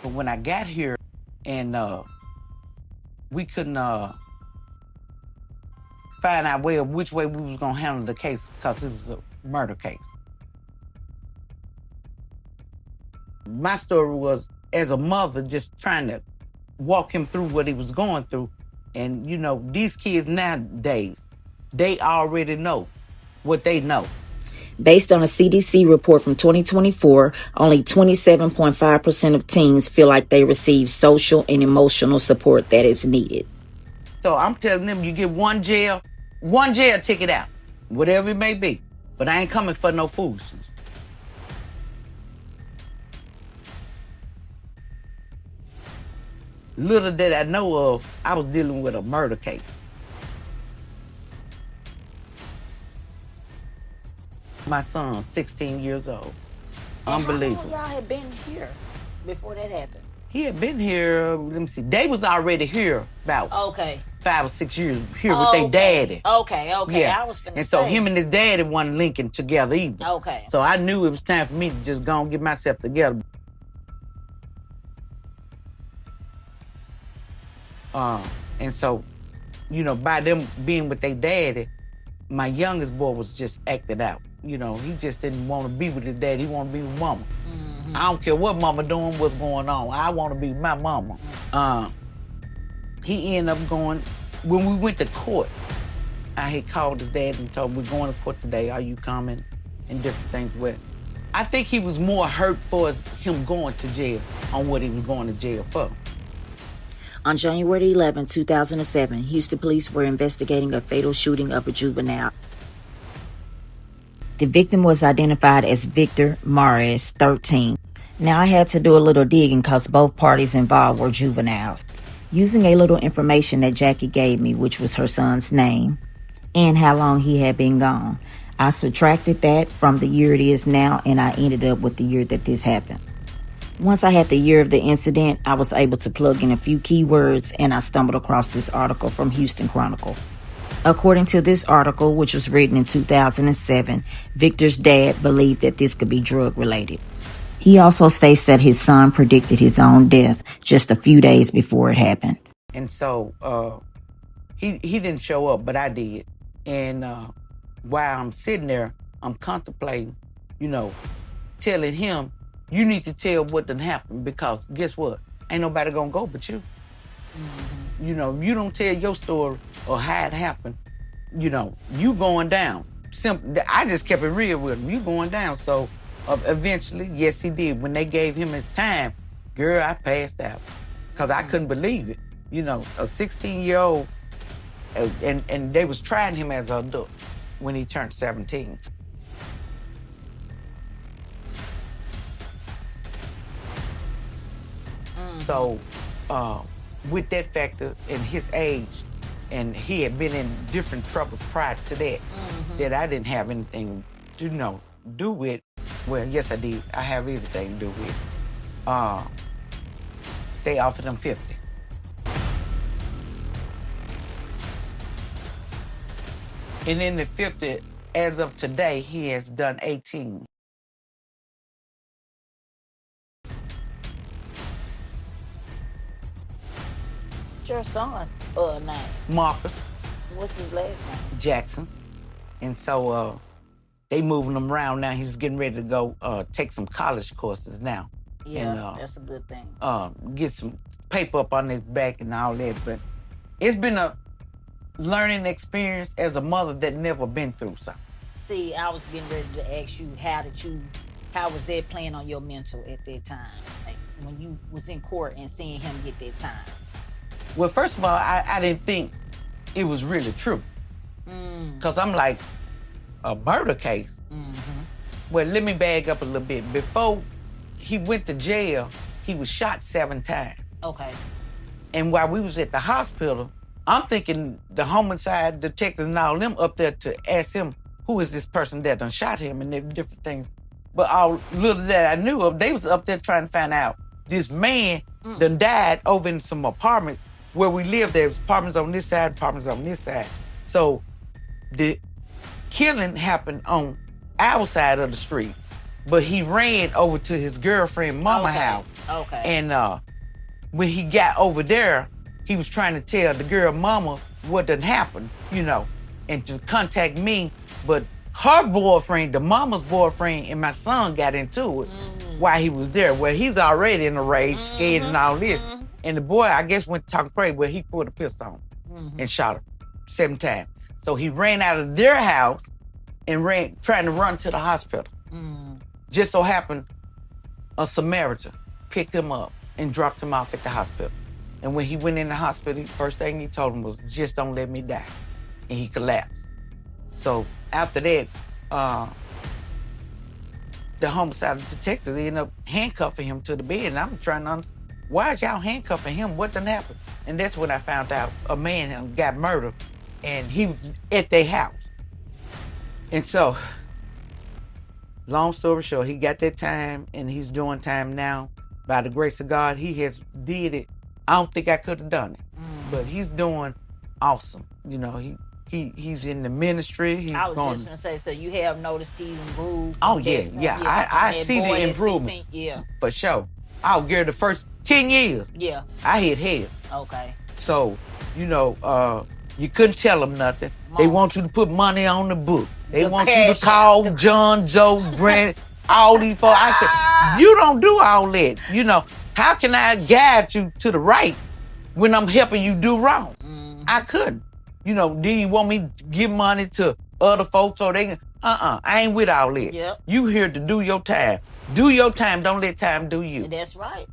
But when I got here and we couldn't find our way of which way we was gonna handle the case because it was a murder case. My story was, as a mother, just trying to walk him through what he was going through. And, you know, these kids nowadays, they already know what they know. Based on a CDC report from 2024, only 27.5% of teens feel like they receive social and emotional support that is needed. So I'm telling them, you get one jail ticket out, whatever it may be. But I ain't coming for no foolishness. Little that I know of, I was dealing with a murder case. My son's 16 years old. Unbelievable. How long y'all had been here before that happened? He had been here, let me see, they was already here about 5 or 6 years here with their daddy. Okay, Yeah. I was finna And say. so him and his daddy wasn't linking together either. Okay. So I knew it was time for me to just go and get myself together. And so, you know, by them being with their daddy, my youngest boy was just acted out. You know, he just didn't want to be with his dad. He wanted to be with mama. Mm-hmm. I don't care what mama doing, what's going on. I want to be with my mama. He ended up going, when we went to court, I had called his dad and told him, we're going to court today. Are you coming? And different things. Well, I think he was more hurt for him going to jail on what he was going to jail for. On January 11, 2007, Houston police were investigating a fatal shooting of a juvenile. The victim was identified as Victor Mares, 13. Now I had to do a little digging because both parties involved were juveniles. Using a little information that Jackie gave me, which was her son's name, and how long he had been gone, I subtracted that from the year it is now, and I ended up with the year that this happened. Once I had the year of the incident, I was able to plug in a few keywords, and I stumbled across this article from Houston Chronicle. According to this article, which was written in 2007, Victor's dad believed that this could be drug-related. He also states that his son predicted his own death just a few days before it happened. And so he didn't show up, but I did. And while I'm sitting there, I'm contemplating, you know, telling him, you need to tell what done happened, because guess what? Ain't nobody gonna go but you. Mm-hmm. You know, if you don't tell your story or how it happened, you know, you going down. Simple. I just kept it real with him. You going down. So eventually, yes, he did. When they gave him his time, girl, I passed out because I couldn't believe it. You know, a 16-year-old, and they was trying him as an adult when he turned 17. So, with that factor and his age, and he had been in different trouble prior to that, that I didn't have anything to, do with. Well, yes, I did. I have everything to do with. They offered him 50. And in the 50, as of today, he has done 18. Your son's name? Marcus. What's his last name? Jackson. And so they moving him around now. He's getting ready to go take some college courses now. Yeah, and, that's a good thing. Get some paper up on his back and all that. But it's been a learning experience as a mother that never been through something. See, I was getting ready to ask you, how was that playing on your mental at that time? Like when you was in court and seeing him get that time? Well, first of all, I didn't think it was really true. Because I'm like, a murder case? Mm-hmm. Well, let me back up a little bit. Before he went to jail, he was shot 7 times. Okay. And while we was at the hospital, I'm thinking the homicide detectives and all them up there to ask him, who is this person that done shot him, and different things. But all little that I knew of, they was up there trying to find out this man done died over in some apartments where we lived. There was apartments on this side, apartments on this side. So the killing happened on our side of the street, but he ran over to his girlfriend mama's house Okay. And when he got over there, he was trying to tell the girl mama what done happened, and to contact me. But her boyfriend, the mama's boyfriend, and my son got into it while he was there. Well, he's already in a rage, scared and all this. And the boy, I guess, went to talk crazy. Well, he pulled a pistol on him and shot him 7 times. So he ran out of their house and trying to run to the hospital. Just so happened, a Samaritan picked him up and dropped him off at the hospital. And when he went in the hospital, first thing he told him was, just don't let me die. And he collapsed. So after that, the homicide detectives ended up handcuffing him to the bed. And I'm trying to understand, why is y'all handcuffing him? What done happened? And that's when I found out a man got murdered and he was at their house. And so, long story short, he got that time and he's doing time now. By the grace of God, he has did it. I don't think I could have done it, but he's doing awesome. He's in the ministry. He's I was going. just gonna say, so you have noticed he's improved. Oh yeah. I see the improvement. For sure. I'll give the first 10 years. Yeah. I hit hell. Okay. So, you couldn't tell them nothing. They want you to put money on the book. They want you to call John, Joe, Grant, all these folks. I said, you don't do all that. How can I guide you to the right when I'm helping you do wrong? I couldn't. Do you want me to give money to other folks so they can? I ain't with all that. Yep. You here to do your time. Do your time. Don't let time do you. That's right.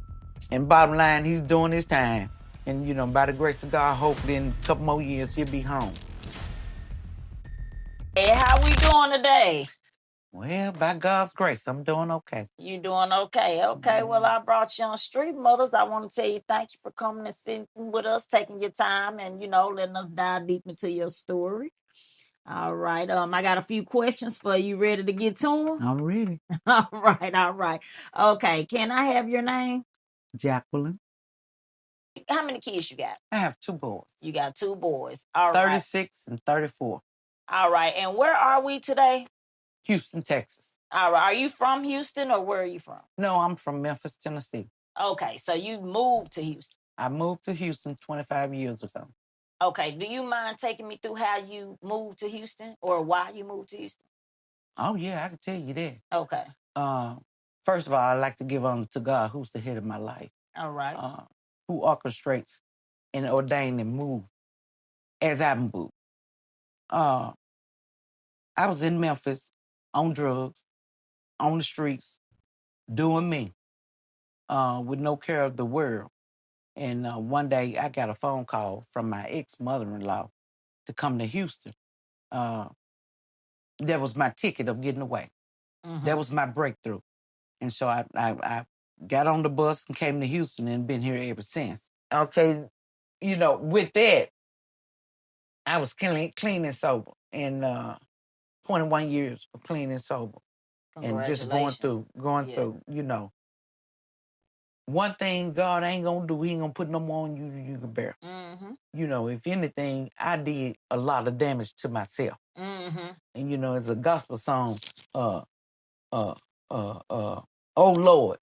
And bottom line, he's doing his time. And, by the grace of God, hopefully in a couple more years, he'll be home. Hey, how we doing today? Well, by God's grace, I'm doing okay. You doing okay? Okay, well, I brought you on Street Mothers. I want to tell you thank you for coming and sitting with us, taking your time and, letting us dive deep into your story. All right. I got a few questions for you. Ready to get to them? I'm ready. All right. Okay, can I have your name? Jacqueline. How many kids you got? I have 2 boys. You got 2 boys. All 36 and 34. All right. And where are we today? Houston, Texas. All right. Are you from Houston or where are you from? No, I'm from Memphis, Tennessee. Okay. So you moved to Houston. I moved to Houston 25 years ago. Okay. Do you mind taking me through how you moved to Houston or why you moved to Houston? Oh, yeah, I can tell you that. Okay. First of all, I'd like to give honor to God, who's the head of my life. All right. Who orchestrates and ordained and moved as I moved. I was in Memphis on drugs, on the streets, doing me, with no care of the world. And one day I got a phone call from my ex-mother-in-law to come to Houston. That was my ticket of getting away. That was my breakthrough. And so I got on the bus and came to Houston and been here ever since. Okay, with that, I was clean and sober. And 21 years of clean and sober. And just going through, one thing God ain't gonna do, he ain't gonna put no more on you than you can bear. If anything, I did a lot of damage to myself. And it's a gospel song, oh Lord,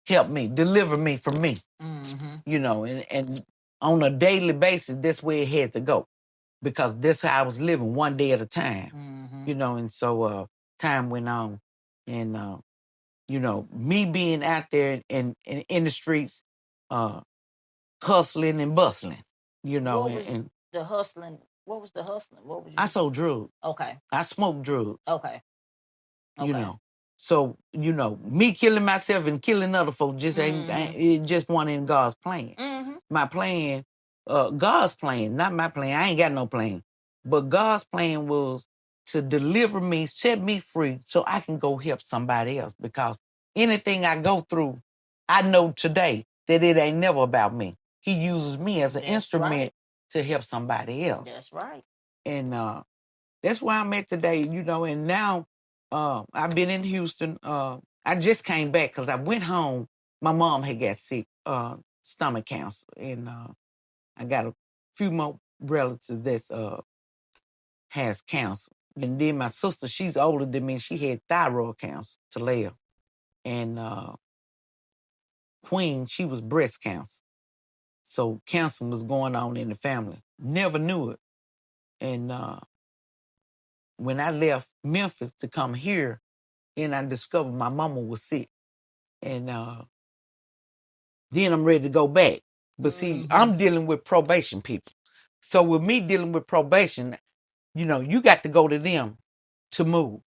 help me, deliver me from me. And on a daily basis, that's where it had to go. Because that's how I was living, one day at a time. And so time went on. And me being out there and in the streets, hustling and bustling, What was the hustling? What was the hustling? What was you? I sold drugs. Okay. I smoked drugs. Okay. So, me killing myself and killing other folks just it just wasn't in God's plan. My plan, God's plan, not my plan. I ain't got no plan. But God's plan was to deliver me, set me free so I can go help somebody else. Because anything I go through, I know today that it ain't never about me. He uses me as an instrument to help somebody else. That's right. And that's where I'm at today, and now I've been in Houston. I just came back because I went home. My mom had got sick, stomach cancer, and I got a few more relatives that has cancer. And then my sister, she's older than me. She had thyroid cancer to live. And queen, she was breast cancer. So cancer was going on in the family. Never knew it. And when I left Memphis to come here, and I discovered my mama was sick. And then I'm ready to go back. But see, I'm dealing with probation people. So with me dealing with probation, you got to go to them to move.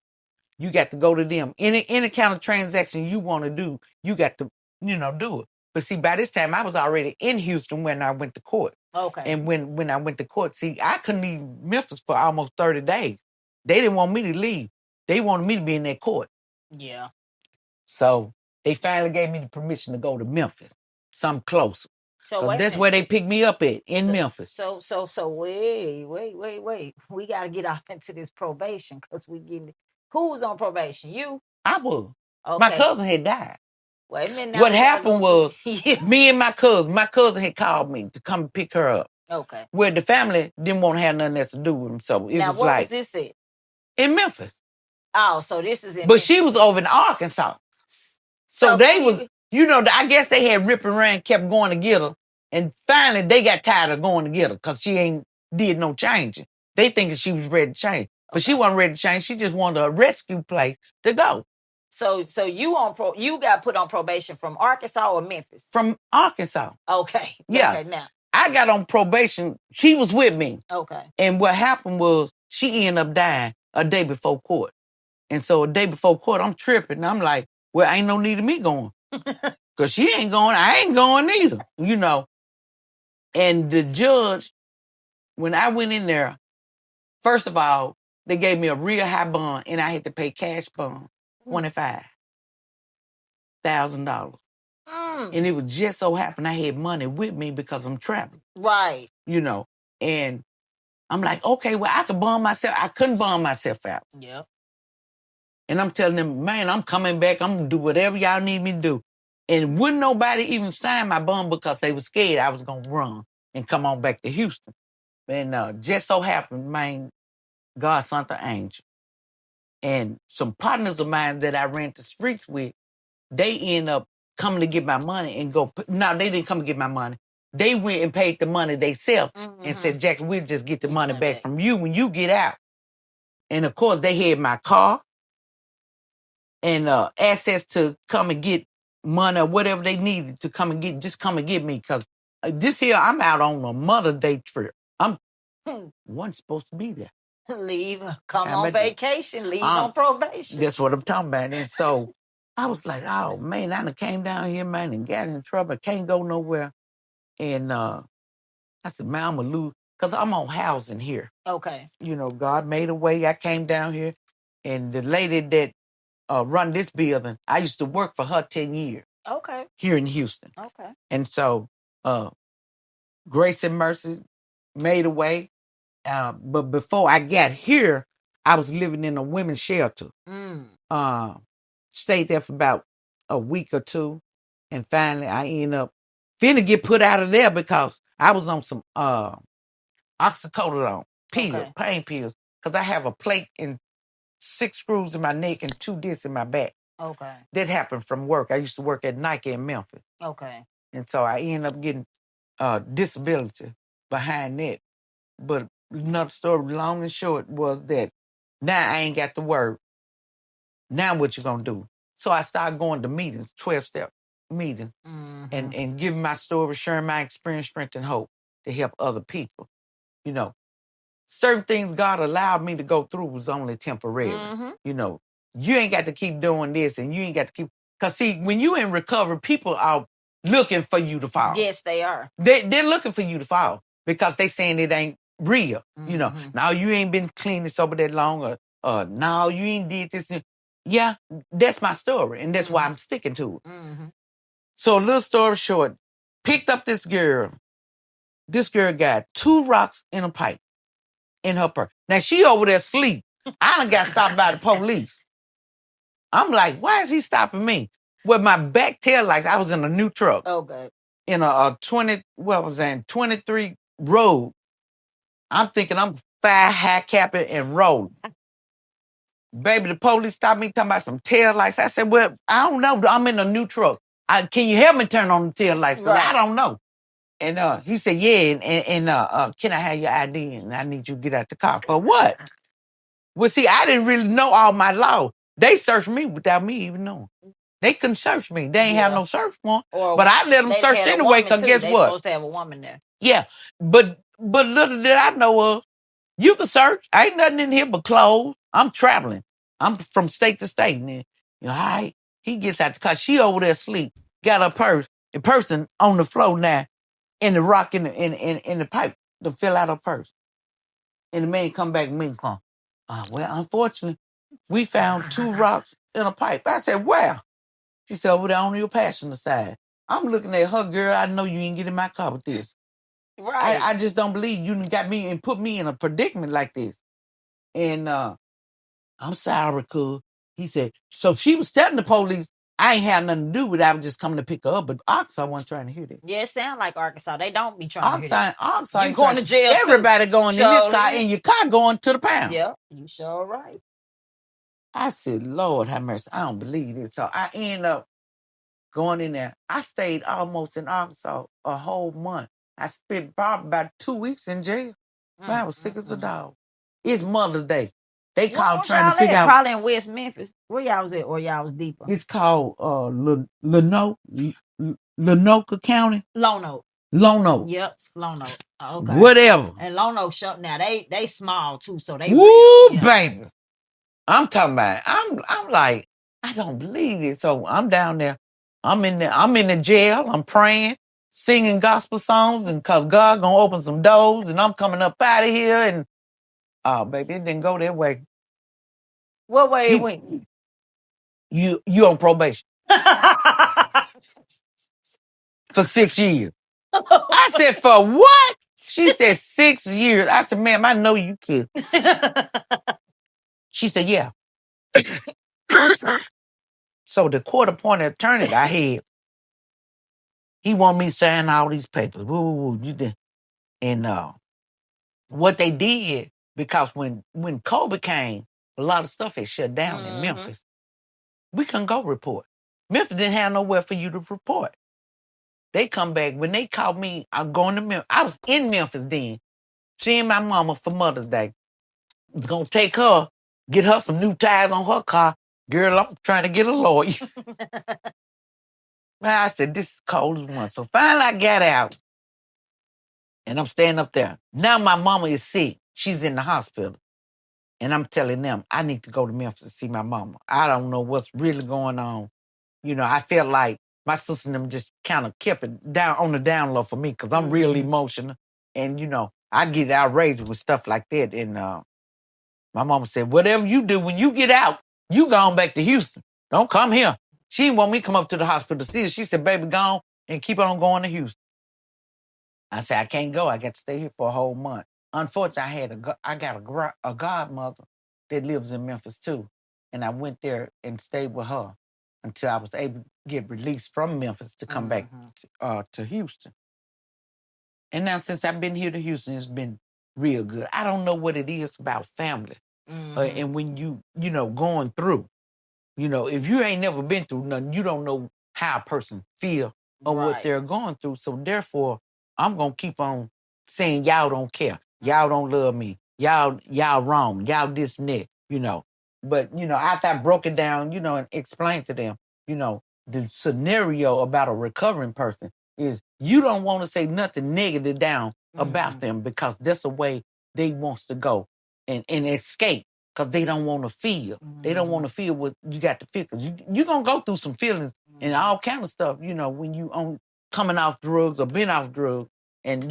You got to go to them. Any kind of transaction you want to do, you got to, do it. But see, by this time, I was already in Houston when I went to court. Okay. And when I went to court, see, I couldn't leave Memphis for almost 30 days. They didn't want me to leave. They wanted me to be in their court. Yeah. So they finally gave me the permission to go to Memphis, something closer. So that's where they picked me up at, in Memphis. So wait. We got to get off into this probation because we getting. Who was on probation? You? I was. Okay. My cousin had died. Wait a minute. What happened was me and my cousin had called me to come pick her up. Okay. Well, the family didn't want to have nothing else to do with them, so it was like. Where was this at? In Memphis. Oh, so this is in. But she was over in Arkansas. So they was, I guess they had Rip and Ran kept going to get her. And finally, they got tired of going to get her because she ain't did no changing. They thinking she was ready to change. But she wasn't ready to change. She just wanted a rescue place to go. So you got put on probation from Arkansas or Memphis? From Arkansas. Okay. Yeah. Okay, now. I got on probation. She was with me. Okay. And what happened was she ended up dying a day before court. And so a day before court, I'm tripping. I'm like, well, ain't no need of me going. Because she ain't going. I ain't going either, And the judge, when I went in there, first of all, they gave me a real high bond, and I had to pay cash bond, $25,000. And it was just so happened I had money with me because I'm traveling. Right. And I'm like, okay, well, I could bond myself. I couldn't bond myself out. Yep. And I'm telling them, man, I'm coming back. I'm going to do whatever y'all need me to do. And wouldn't nobody even sign my bond because they were scared I was going to run and come on back to Houston. And just so happened, man, God sent an angel. And some partners of mine that I ran the streets with, they end up coming to get my money and go. No, they didn't come to get my money. They went and paid the money themselves and said, Jackson, we'll just get the money back from you when you get out. And of course, they had my car and access to come and get money or whatever they needed to come and get me. Because this here, I'm out on a Mother's Day trip. Wasn't supposed to be there. Leave, come on vacation, leave on probation. That's what I'm talking about. And so I was like, oh, man, I done came down here, man, and got in trouble. Can't go nowhere. And I said, man, I'm going to lose. Because I'm on housing here. Okay. God made a way. I came down here. And the lady that run this building, I used to work for her 10 years. Okay. Here in Houston. Okay. And so Grace and Mercy made a way. But before I got here, I was living in a women's shelter. Stayed there for about a week or two. And finally, I ended up finna get put out of there because I was on some oxycodone pills, pain pills, because I have a plate and 6 screws in my neck and 2 discs in my back. Okay. That happened from work. I used to work at Nike in Memphis. Okay. And so I ended up getting disability behind that. But another story, long and short, was that now I ain't got to work. Now what you gonna do? So I started going to meetings, 12-step meetings, and giving my story, sharing my experience, strength, and hope to help other people. Certain things God allowed me to go through was only temporary. You ain't got to keep doing this, and you ain't got to keep. Because see, when you in recovery, people are looking for you to fall. Yes, they are. They're looking for you to fall because they saying it ain't real. Now you ain't been clean and sober that long, or no, you ain't did this. Yeah, that's my story, and that's why I'm sticking to it. So a little story short, picked up this girl. This girl got 2 rocks in a pipe in her purse. Now she over there asleep. I done got stopped by the police. I'm like, why is he stopping me? With my back tail lights, I was in a new truck. Okay. In a 23 road. I'm thinking I'm 5 high capping and rolling. Baby, the police stopped me talking about some tail lights. I said, well, I don't know. I'm in a new truck. Can you help me turn on the tail lights? Because I don't know. And he said, yeah, and can I have your ID? And I need you to get out the car. For what? Well, see, I didn't really know all my law. They searched me without me even knowing. They couldn't search me. They ain't have no search warrant. But I let them search anyway, because guess what? They supposed to have a woman there. Yeah. But little did I know of, you can search. Ain't nothing in here but clothes. I'm traveling. I'm from state to state. And then, all right, he gets out the car. She over there asleep. Got her purse. The person on the floor now, in the rock in the pipe to fill out her purse. And the man come back and me come. Well, unfortunately, we found 2 rocks in a pipe. I said, where? She said, over there on your passenger side. I'm looking at her, girl. I know you ain't get in my car with this. Right. I just don't believe you got me and put me in a predicament like this. And I'm sorry, cuz. He said, so she was telling the police, I ain't had nothing to do with it. I was just coming to pick her up. But Arkansas wasn't trying to hear that. Yeah, it sound like Arkansas. They don't be trying to hear that. Arkansas you going to jail Everybody too. going in this car, and your car going to the pound. Yeah, you sure right. I said, Lord have mercy. I don't believe this. So I end up going in there. I stayed almost in Arkansas a whole month. I spent probably about 2 weeks in jail. I was sick as a dog. It's Mother's Day. They called trying to figure out. Probably in West Memphis. Where y'all was at, or y'all was deeper? It's called Lenoka County. Lono. Yep, Lono. Okay. Whatever. And Lono shut now. They small too, so they. Woo, baby. I'm talking about. I'm like, I don't believe it. So I'm down there. I'm in the jail. I'm praying, singing gospel songs, and cause God gonna open some doors, and I'm coming up out of here. And baby, it didn't go that way. What way it went? You on probation for 6 years. I said, for what? She said 6 years. I said, ma'am, I know you kid. She said, yeah. So the court-appointed attorney I had, he want me to sign all these papers. Woo, you did. And what they did, because when COVID came, a lot of stuff had shut down in Memphis. We couldn't go report. Memphis didn't have nowhere for you to report. They come back. When they called me, I'm going to Memphis. I was in Memphis then, seeing my mama for Mother's Day. I was going to take her, get her some new tires on her car. Girl, I'm trying to get a lawyer. I said, this is cold as one. So finally I got out, and I'm standing up there. Now my mama is sick. She's in the hospital. And I'm telling them, I need to go to Memphis to see my mama. I don't know what's really going on. You know, I felt like my sister and them just kind of kept it down on the down low for me, because I'm real emotional. And, you know, I get outraged with stuff like that. And my mama said, whatever you do, when you get out, you gone back to Houston. Don't come here. She didn't want me to come up to the hospital to see her. She said, baby, gone and keep on going to Houston. I said, I can't go. I got to stay here for a whole month. Unfortunately, I got a godmother that lives in Memphis too. And I went there and stayed with her until I was able to get released from Memphis to come back to Houston. And now since I've been here to Houston, it's been real good. I don't know what it is about family. And when you going through, if you ain't never been through nothing, you don't know how a person feel or what they're going through. So therefore, I'm going to keep on saying y'all don't care. Y'all don't love me. Y'all wrong. Y'all this and that, But, after I broke it down, and explained to them, the scenario about a recovering person is you don't want to say nothing negative down about them, because that's the way they wants to go and escape, because they don't want to feel. They don't want to feel what you got to feel, because you're going to go through some feelings and all kind of stuff, when you on coming off drugs or been off drugs. And,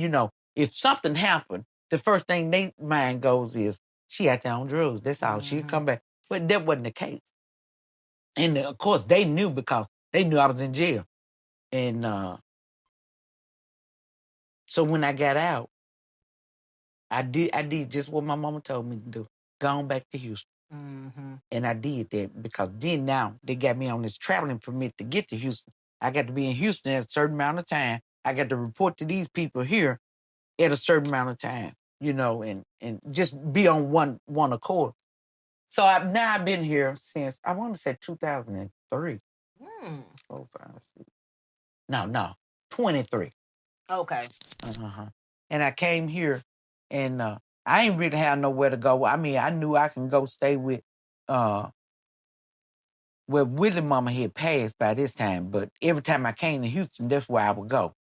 if something happened, the first thing they mind goes is, she out there on drugs. That's all. She'll come back. But that wasn't the case. And, of course, they knew, because they knew I was in jail. And so when I got out, I did just what my mama told me to do. Gone back to Houston. And I did that, because then now they got me on this traveling permit to get to Houston. I got to be in Houston at a certain amount of time. I got to report to these people here at a certain amount of time, and just be on one accord. So I've been here since, I want to say 2003. 4, 5, 6. No, 23. Okay. And I came here, and I ain't really have nowhere to go. I mean, I knew I can go stay with well, Willie Mama had passed by this time, but every time I came to Houston, that's where I would go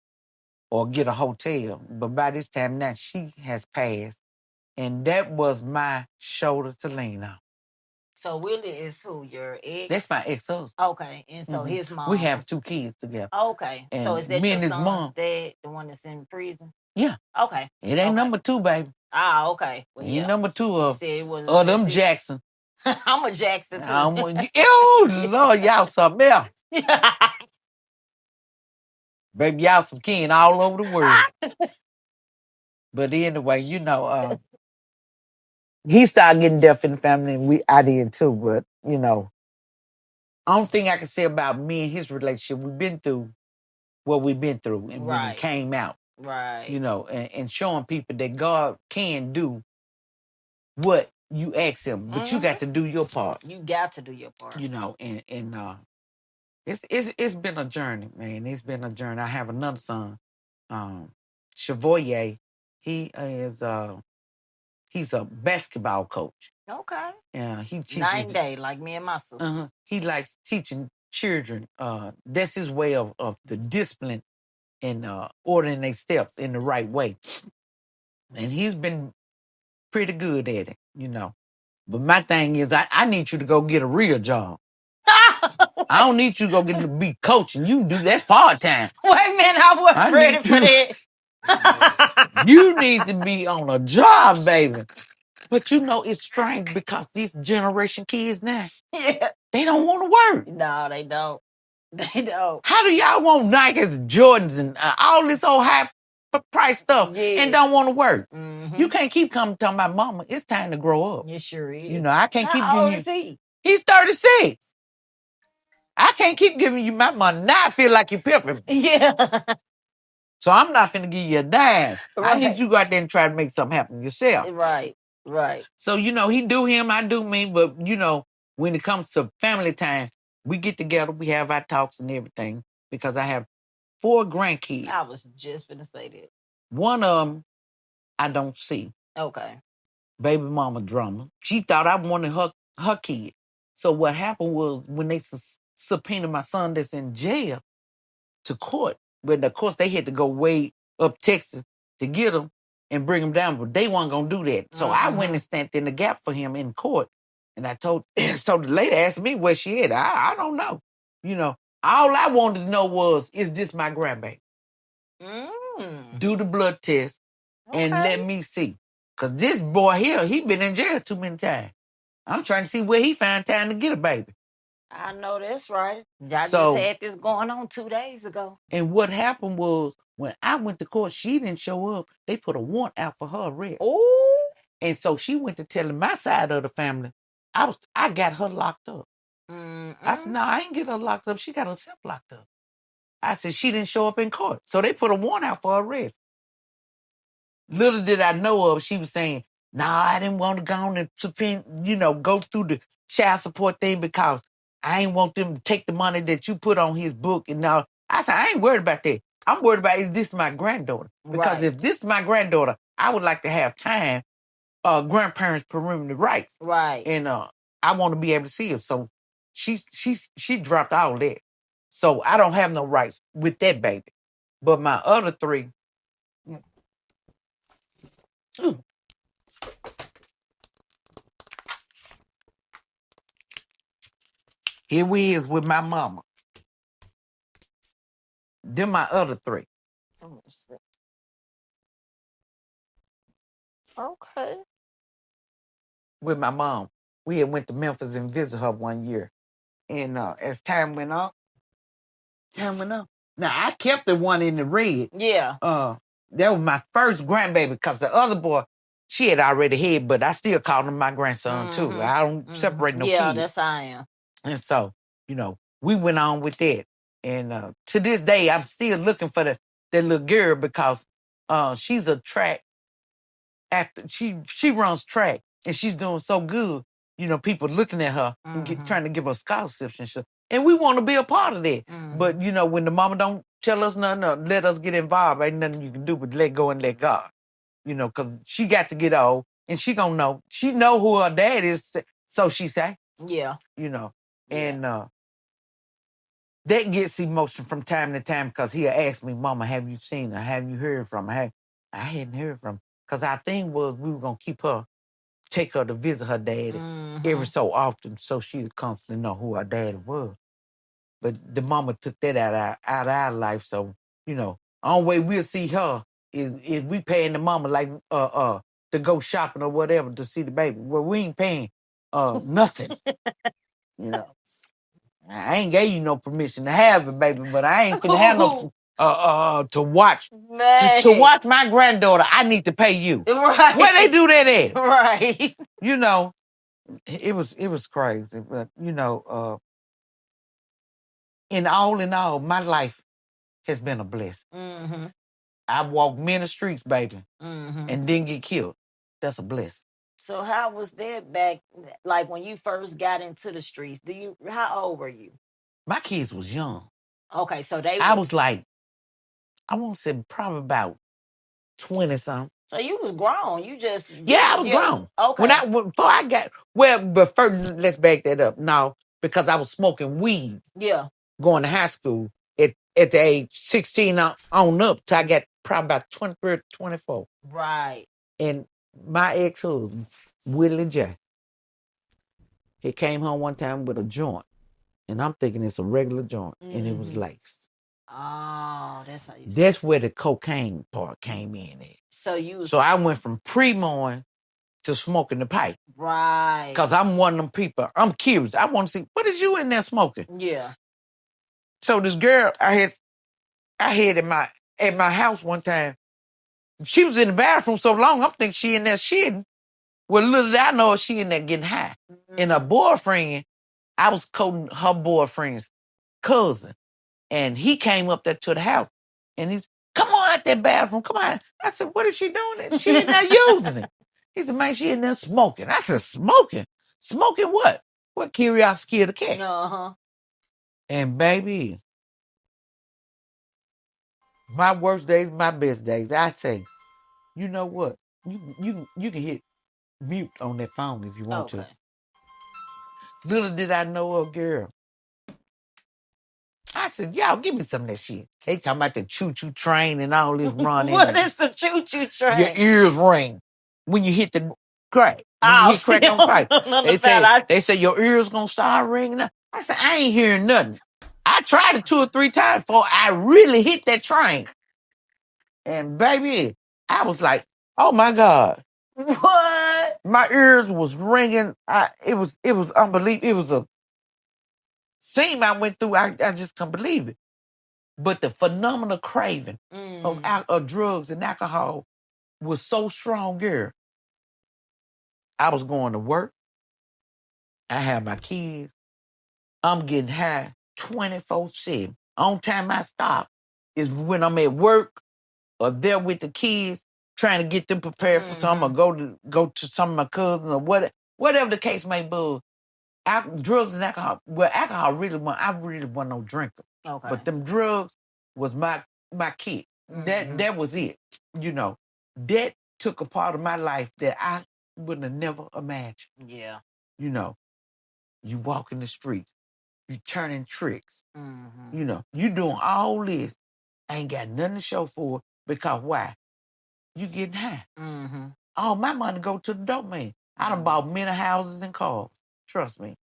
or get a hotel. But by this time now, she has passed, and that was my shoulder to lean on. So Willie is who? Your ex? That's my ex-husband. Okay, and so his mom. We have 2 kids together. Okay, and so is that me your and his son, mom? Dad, the one that's in prison? Yeah. Okay. It ain't number 2, baby. Ah, okay. Well, Ain't number 2 of them Jackson. I'm a Jackson too. Oh, Lord, y'all something else. Baby, y'all some kin all over the world. But anyway, he started getting deaf in the family, and I did too. But, only thing I can say about me and his relationship, we've been through what we've been through, and when it came out. Right. And showing people that God can do what you ask him, but you got to do your part. You got to do your part. It's been a journey, man. It's been a journey. I have another son, Chavoyer. He is he's a basketball coach. Okay. Yeah, he teaches 9 day, like me and my sister. He likes teaching children. That's his way of the discipline and ordering their steps in the right way. And he's been pretty good at it, But my thing is, I need you to go get a real job. I don't need you to go get to be coaching. You do that's part time. Wait a minute, I wasn't ready for that. You need to be on a job, baby. But it's strange because these generation kids now, they don't want to work. No, they don't. They don't. How do y'all want Nikes, Jordans, and all this old high price stuff and don't want to work? You can't keep coming talking about mama. It's time to grow up. It sure is. I can't keep How giving old you. Is he? He's 36. I can't keep giving you my money. Now I feel like you're pimping me. Yeah. So I'm not finna give you a dime. Right. I need you to go out there and try to make something happen yourself. Right. So, he do him, I do me. But, when it comes to family time, we get together, we have our talks and everything. Because I have 4 grandkids. I was just gonna say that. One of them I don't see. Okay. Baby mama drama. She thought I wanted her kid. So what happened was when they subpoenaed my son that's in jail to court, but of course they had to go way up Texas to get him and bring him down, but they weren't going to do that. So I went and stand in the gap for him in court. And I told, so the lady asked me where she at. I don't know. All I wanted to know was, is this my grandbaby? Do the blood test and let me see. Because this boy here, he been in jail too many times. I'm trying to see where he found time to get a baby. I know that's right. Y'all just had this going on 2 days ago. And what happened was, when I went to court, she didn't show up. They put a warrant out for her arrest. Ooh. And so she went to telling my side of the family, I got her locked up. I said, no, I ain't get her locked up. She got herself locked up. I said, she didn't show up in court. So they put a warrant out for her arrest. Little did I know of, she was saying, no, I didn't want to go on and go through the child support thing because I ain't want them to take the money that you put on his book and all. I said, I ain't worried about that. I'm worried about, is this my granddaughter? Because if this is my granddaughter, I would like to have time, grandparents' perimeter rights. Right. And I want to be able to see her. So she dropped all that. So I don't have no rights with that baby. But my other 3, here we is with my mama. Then my other 3. Okay. With my mom. We had went to Memphis and visit her one year. And as time went on. Now I kept the one in the red. Yeah. That was my first grandbaby because the other boy, she had already had, but I still called him my grandson too. I don't separate no kids. Yeah, that's how I am. And so, we went on with that. And to this day, I'm still looking for that little girl because she's a track actor. She runs track and she's doing so good. People looking at her and trying to give her scholarships and stuff. And we want to be a part of that. But, when the mama don't tell us nothing, let us get involved. Ain't nothing you can do but let go and let God. You know, because she got to get old, and she gonna know. She know who her dad is, so she say. Yeah. You know, and that gets emotional from time to time because he'll ask me, Mama, have you seen her? Have you heard from her? I hadn't heard from her. Because our thing was we were going to take her to visit her daddy every so often so she would constantly know who her daddy was. But the mama took that out of our life. So, you know, only way we'll see her is if we paying the mama like to go shopping or whatever to see the baby. Well, we ain't paying nothing. You know. I ain't gave you no permission to have it, baby, but I ain't finna have no to watch. To watch my granddaughter, I need to pay you. Right. Where they do that at? Right. You know, it was crazy. But, you know, in all, my life has been a blessing. I walked many streets, baby, and didn't get killed. That's a blessing. So how was that back, like when you first got into the streets? How old were you? My kids was young. Okay, so I was like, I want to say probably about 20-something. So you was grown. You just... Yeah, I was grown. Okay. Before I got... Well, but first, let's back that up. No, because I was smoking weed. Yeah. Going to high school at the age 16 on up till I got probably about 23, 24. Right. And my ex-husband, Willie J., he came home one time with a joint. And I'm thinking it's a regular joint. And it was laced. Oh, that's how you... That's where the cocaine part came in at. So I went from pre-mowing to smoking the pipe. Right. Because I'm one of them people. I'm curious. I want to see, what is you in there smoking? Yeah. So this girl I had at my house one time, she was in the bathroom so long, I'm thinking she in there shitting. Well, little did I know she in there getting high. And her boyfriend, I was coating her boyfriend's cousin. And he came up there to the house. And he's, come on out that bathroom, come on. I said, what is she doing? She in there using it. He said, man, she in there smoking. I said, smoking? Smoking what? What curiosity killed the cat? Uh-huh. And baby, my worst days, my best days, I say, you know what? You can hit mute on that phone if you want to. Little did I know a girl. I said, y'all, give me some of that shit. They talking about the choo-choo train and all this running. What is the choo-choo train? Your ears ring when you hit the crack. When you hit crack on pipe. They say your ears gonna start ringing. I said, I ain't hearing nothing. I tried it 2 or 3 times before I really hit that train. And baby, I was like, oh my God. What? My ears was ringing. It was unbelievable. It was a thing I went through. I just couldn't believe it. But the phenomenal craving of drugs and alcohol was so strong, girl. I was going to work. I had my kids. I'm getting high 24/7. Only time I stop is when I'm at work or there with the kids, trying to get them prepared for something, or go to some of my cousins or whatever the case may be. Drugs and alcohol. Well, alcohol I really wasn't no drinker. Okay. But them drugs was my kid. That was it. You know, that took a part of my life that I wouldn't have never imagined. Yeah. You know, you walk in the streets, you turning tricks. You know, you doing all this, ain't got nothing to show for it because why? You getting high. All my money go to the dope man. I done bought many houses and cars. Trust me.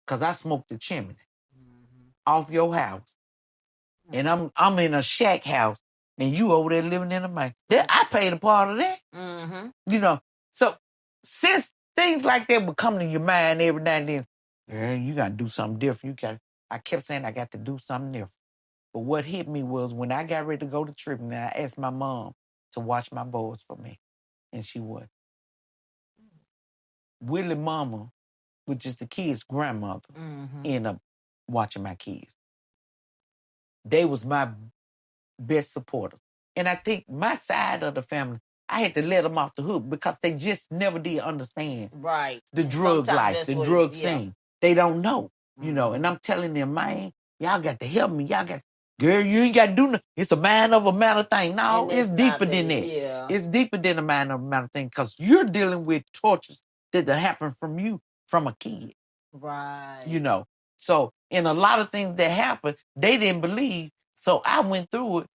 Because I smoked the chimney off your house. And I'm in a shack house, and you over there living in a man. I paid a part of that. You know, so since things like that would come to your mind every now and then, girl, you got to do something different. I kept saying I got to do something different. But what hit me was when I got ready to go to treatment, I asked my mom to watch my boys for me. And she would. Willie mama, which is the kids' grandmother, ended up watching my kids. They was my best supporters. And I think my side of the family, I had to let them off the hook because they just never did understand the drug life, the drug scene. They don't know, you know. And I'm telling them, man, y'all got to help me. Girl, you ain't got to do nothing. It's a man of a matter thing. No, And it's deeper than that. Yeah. It's deeper than a man of a matter thing because you're dealing with tortures that happen from you from a kid. Right. You know. So, in a lot of things that happened, they didn't believe. So I went through it,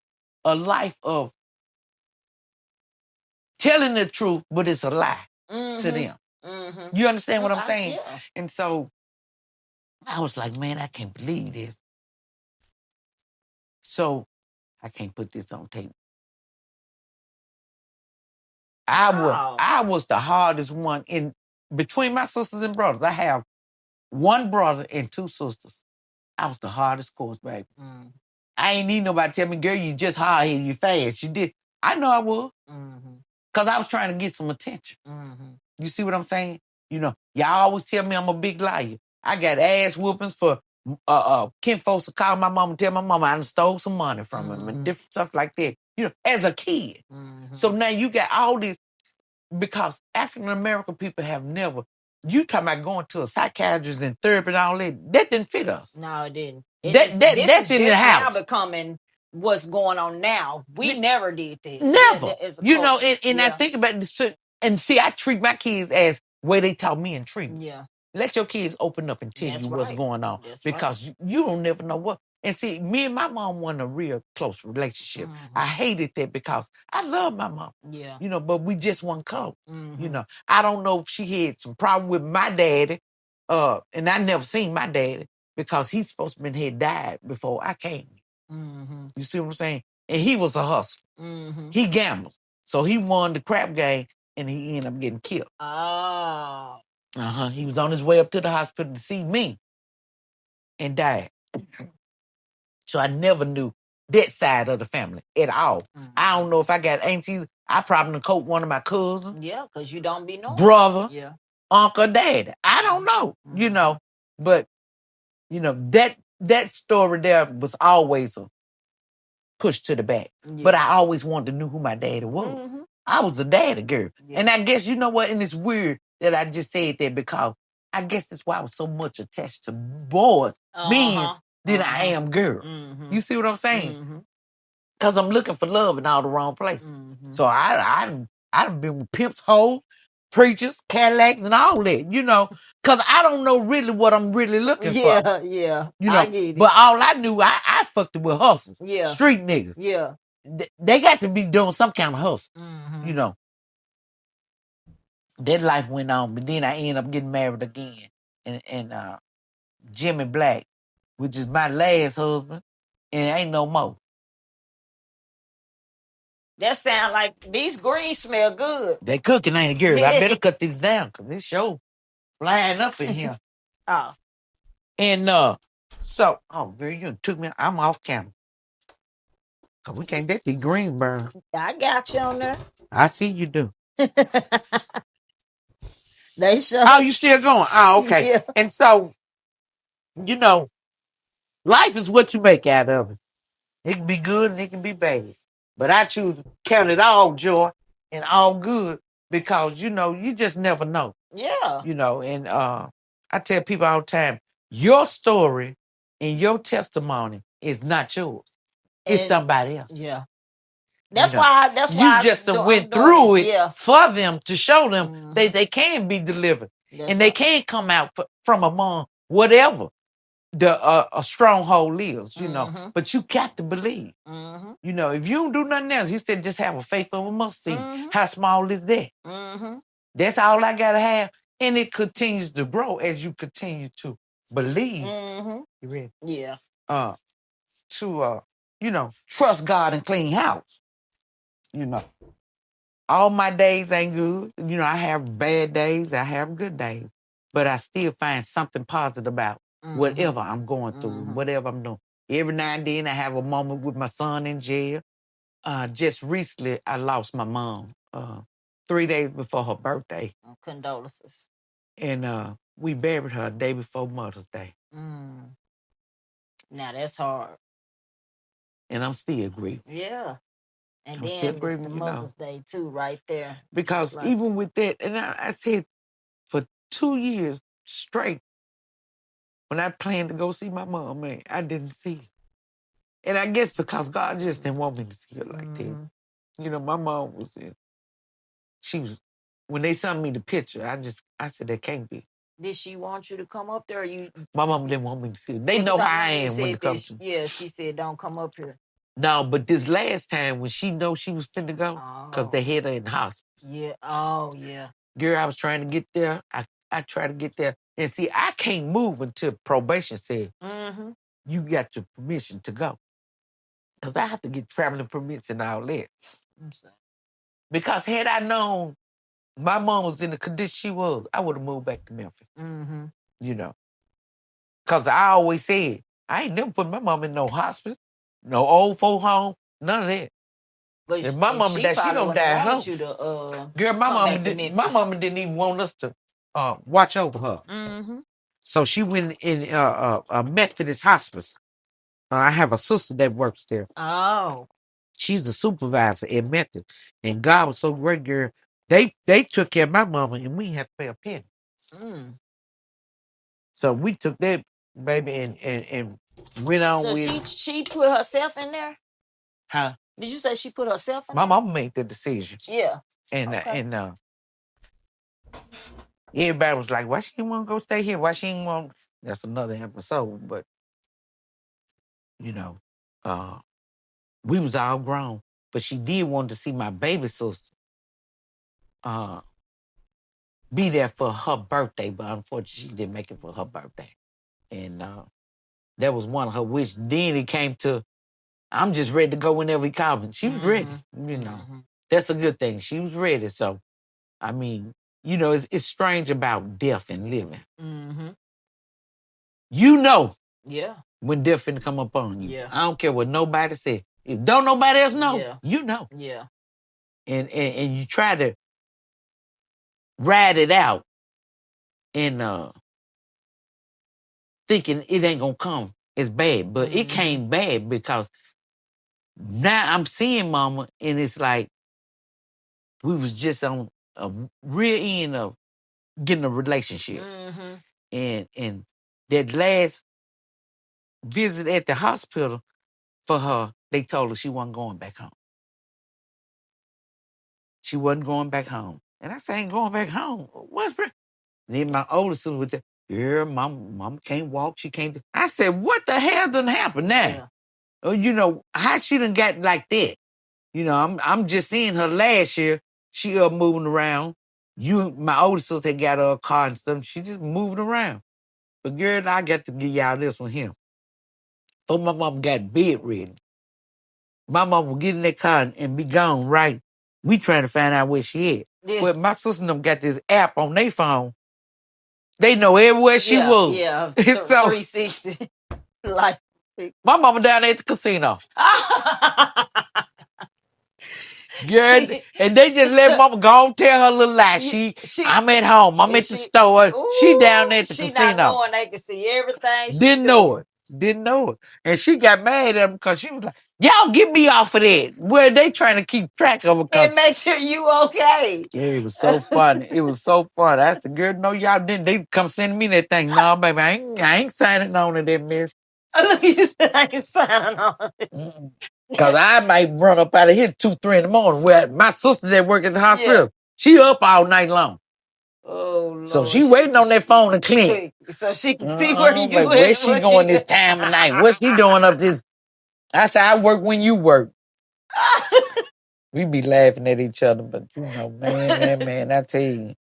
a life of telling the truth, but it's a lie to them. You understand what I'm saying? Yeah. And so I was like, man, I can't believe this. So I can't put this on tape. I was the hardest one in between my sisters and brothers. I have one brother and two sisters. I was the hardest course, baby. I ain't need nobody tell me, girl, you just hard headed, you fast. You did. I know I was. Because I was trying to get some attention. You see what I'm saying? You know, y'all always tell me I'm a big liar. I got ass whoopings for Ken folks to call my mom and tell my mama I done stole some money from him and different stuff like that. You know, as a kid. So now you got all this because African American people have never. You talking about going to a psychiatrist and therapy and all that? That didn't fit us. No, it didn't. That's in the house. Now becoming what's going on now. We never did that. Never. You know, and yeah. I think about this, and see, I treat my kids as way they taught me and treat me. Yeah. Let your kids open up and tell you what's going on because you don't never know what. And see, me and my mom wasn't a real close relationship. I hated that because I love my mom. Yeah. You know, but we just weren't close. You know, I don't know if she had some problem with my daddy, and I never seen my daddy because he's supposed to had died before I came. You see what I'm saying? And he was a hustler. He gambles. So he won the crap game and he ended up getting killed. Oh. He was on his way up to the hospital to see me and died. So I never knew that side of the family at all. I don't know if I got aunties. I probably coached one of my cousins. Yeah, because you don't be knowing. Brother, uncle, daddy. I don't know, you know. But, you know, that story there was always a push to the back. Yeah. But I always wanted to know who my daddy was. I was a daddy girl. Yeah. And I guess, you know what, and it's weird that I just said that because I guess that's why I was so much attached to boys, men, than I am girls. You see what I'm saying? Because I'm looking for love in all the wrong places. So I done been with pimps, hoes, preachers, Cadillacs, and all that, you know, because I don't know really what I'm really looking for. Yeah, you know. But all I knew, I fucked it with hustles, street niggas. Yeah. They got to be doing some kind of hustle, you know. That life went on, but then I ended up getting married again. And Jimmy Black, which is my last husband, and ain't no more. That sound like these greens smell good. They cooking, ain't it, girl? I better cut these down because this show flying up in here. Oh. And so, girl, you took me. I'm off camera. Cause we can't let the green burn. I got you on there. I see you do. They sure. Oh, you still going? Oh, okay. Yeah. And so, you know, life is what you make out of it. It can be good and it can be bad. But I choose to count it all joy and all good because, you know, you just never know. Yeah. You know, and I tell people all the time, your story and your testimony is not yours. It's somebody else. Yeah. That's why you just went through it for them to show them they can be delivered. And they can come out from among whatever a stronghold is, you know. But you got to believe. You know, if you don't do nothing else, he said just have a faith of a mustard seed. How small is that? That's all I got to have. And it continues to grow as you continue to believe. You ready? Yeah. To, you know, trust God and clean house. You know, all my days ain't good. You know, I have bad days. I have good days. But I still find something positive about whatever I'm going through, whatever I'm doing. Every now and then I have a moment with my son in jail. Just recently, I lost my mom 3 days before her birthday. Condolences. And we buried her a day before Mother's Day. Now, that's hard. And I'm still grieving. Yeah. And then it's the Mother's Day, too, right there. Because even with that, and I said for 2 years straight, when I planned to go see my mom, man, I didn't see her. And I guess because God just didn't want me to see her like that. You know, my mom was in. She was when they sent me the picture. I said that can't be. Did she want you to come up there? Or you? My mom didn't want me to see her. They know how I am when it comes to. Yeah, she said don't come up here. No, but this last time when she know she was finna go, because they had her in the hospital. Yeah. Oh, yeah. Girl, I was trying to get there. I tried to get there. And see, I can't move until probation said, you got your permission to go. Because I have to get traveling permits and all that. Because had I known my mom was in the condition she was, I would have moved back to Memphis. You know. Because I always said, I ain't never put my mom in no hospital, no old folk home, none of that. But if my mama died, she gonna die at home. Girl, my mama didn't even want us to watch over her. So she went in a Methodist hospice. I have a sister that works there. Oh. She's the supervisor at Methodist. And God was so great, girl. They took care of my mama and we didn't have to pay a penny. So we took that baby and went on with it. She put herself in there? Huh? Did you say she put herself in my there? mama made the decision. Yeah. And everybody was like, why she didn't want to go stay here? Why she didn't want... That's another episode. But, you know, we was all grown. But she did want to see my baby sister be there for her birthday. But unfortunately, she didn't make it for her birthday. And that was one of her wishes. Then it came to, I'm just ready to go whenever he called me. She was ready, you know. That's a good thing. She was ready. So, I mean, you know, it's strange about death and living. You know. Yeah. When death finna come up on you. Yeah. I don't care what nobody said. If don't nobody else know, you know. Yeah. And you try to ride it out and thinking it ain't gonna come as bad. But it came bad because now I'm seeing mama and it's like we was just on a real end of getting a relationship. And that last visit at the hospital for her, they told her she wasn't going back home. She wasn't going back home. And I said, ain't going back home. What's for? Then my older sister was there. Yeah, mom can't walk. She can't. I said, what the hell done happened now? Yeah. Oh, you know, how she done got like that? You know, I'm just seeing her last year. She up moving around. My older sister had got her a car and stuff. She just moving around. But girl, I got to give y'all this one here. Before my mom got bedridden, my mom would get in that car and be gone, right? We trying to find out where she at. Yeah. Well, my sister and them got this app on their phone. They know everywhere she was. Yeah, 360. Like my mama down there at the casino. Girl, and they just let mama go and tell her little lie. I'm at home. I'm at the store. Ooh, she down there at the casino. She not knowing they can see everything. Didn't know it. And she got mad at them because she was like, y'all get me off of that. Well, they trying to keep track of her. And make sure you okay. Yeah, it was so funny. It was so funny. I said, girl, no, y'all didn't. They come send me that thing. No, baby, I ain't signing on to that mess. Look, you said I ain't signing on it. Because I might run up out of here 2, 3 in the morning. Where my sister that work at the hospital, she up all night long. Oh, Lord. So she waiting on that phone to click. So she can see where you at. Where she going this time of night? What's she doing up this? I said, I work when you work. We be laughing at each other, but you know, man, I tell you.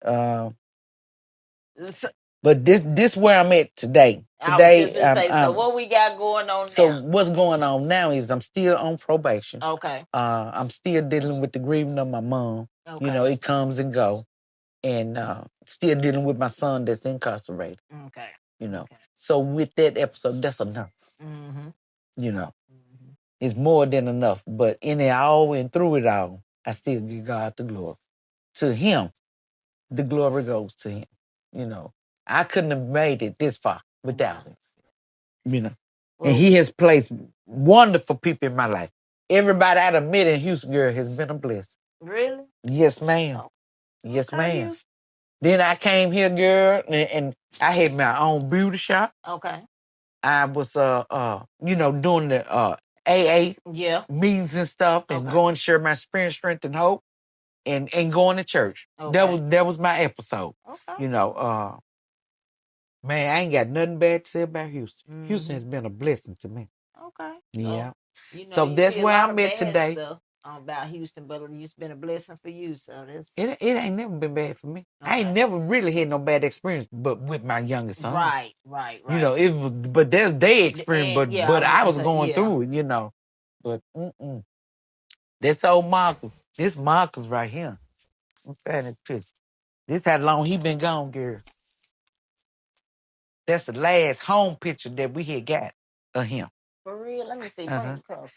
But this where I'm at today. Today, I was just gonna say, so what we got going on now? So what's going on now is I'm still on probation. Okay. I'm still dealing with the grieving of my mom. Okay. You know, it comes and go. And still dealing with my son that's incarcerated. Okay. You know. Okay. So with that episode, that's enough. You know. It's more than enough. But in it all and through it all, I still give God the glory. To him, the glory goes to him. You know. I couldn't have made it this far without him. You know. Well, and he has placed wonderful people in my life. Everybody I done met in Houston, girl, has been a blessing. Really? Yes, ma'am. Oh. Yes, ma'am. Then I came here, girl, and I had my own beauty shop. Okay. I was, you know, doing the AA Yeah. meetings and stuff, and Okay. going to share my experience, strength, and hope, and going to church. Okay. That was my episode. Okay. You know, man, I ain't got nothing bad to say about Houston. Houston has been a blessing to me. Okay. Yeah. So that's where I'm at today. Stuff about Houston, but it's been a blessing for you. So that's it ain't never been bad for me. Okay. I ain't never really had no bad experience, but with my youngest son. Right. You know, it was, but they experienced, but I was going through it. You know, but that's old Marcus. This Marcus right here. I'm trying to picture. This how long he been gone, girl. That's the last home picture that we had got of him. For real? Let me see. Bring it close.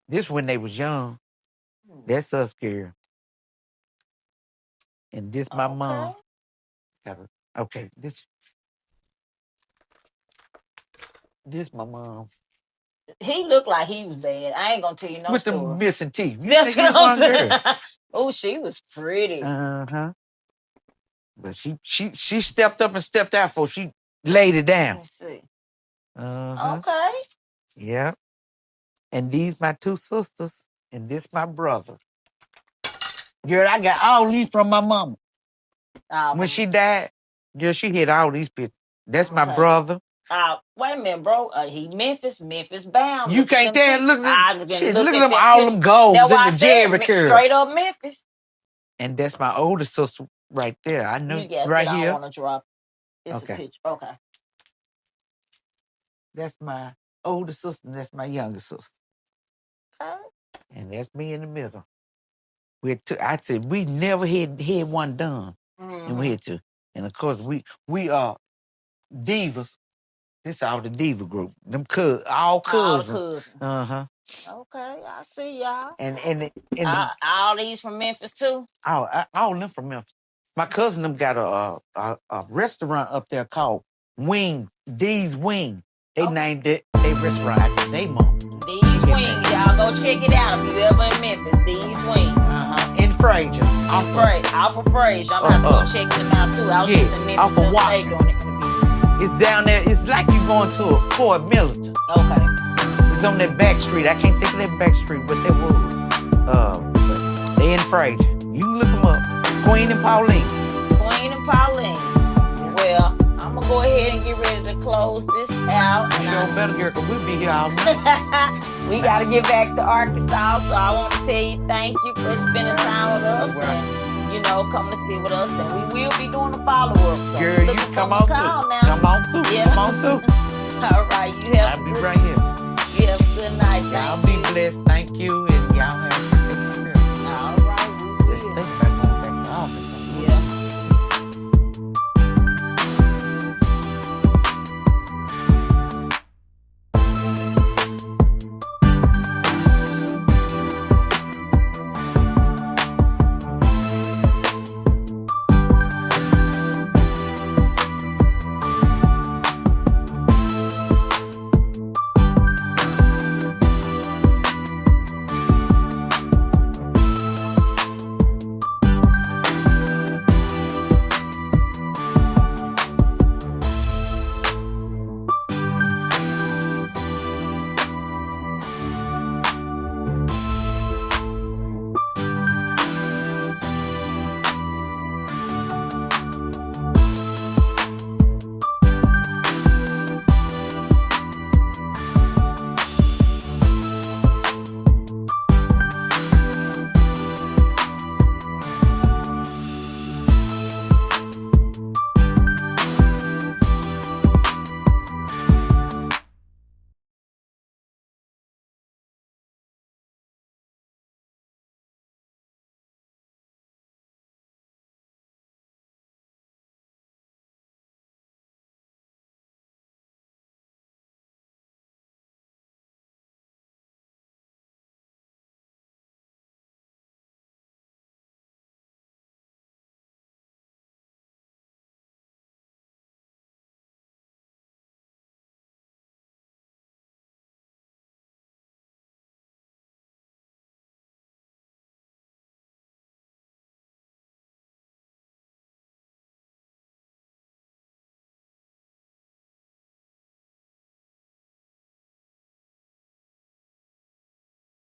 This when they was young. That's us, girl. And this my mom. Okay, this my mom. He looked like he was bad. I ain't gonna tell you no with story. With the missing teeth. That's what I'm saying. Oh, she was pretty. But she stepped up and stepped out before she laid it down. Let me see. Okay. Yeah. And these my two sisters, and this my brother. Girl, I got all these from my mama. When she died, girl, she had all these pictures. That's my brother. Wait a minute, bro. He Memphis bound. You can't tell. Look at them, all them golds in the Jerry curl. Straight up Memphis. And that's my older sister right there. I know right here. I want to drop. It's a picture. Okay. That's my older sister, and that's my younger sister. Okay. And that's me in the middle. I said we never had one done, and we had to. And of course, we are divas. This all the diva group. Them all cousins. Okay, I see y'all. And all these from Memphis too. All of them from Memphis. My cousin them got a restaurant up there called D's Wing. They named it their restaurant after their mom. D's Wing, y'all go check it out if you ever in Memphis. D's Wing. In Fraser. Off of Fraser. I'm gonna go check them out too. I was just in Memphis off of Watkins. It's down there. It's like you going to a Fort Milton. Okay. It's on that back street. I can't think of that back street what that was. They in Fraser. You can look them up. Queen and Pauline. Well, I'm gonna go ahead and get ready to close this out. You know better, girl, because we'll be here all night. We got to get back to Arkansas, so I want to tell you thank you for spending time with us. And, come to sit with us, and we will be doing a follow-up. So girl, you come on through. Come on through. Yeah. Come on through. All right, I'll be right here. You have a good night. I'll be blessed. Thank you. And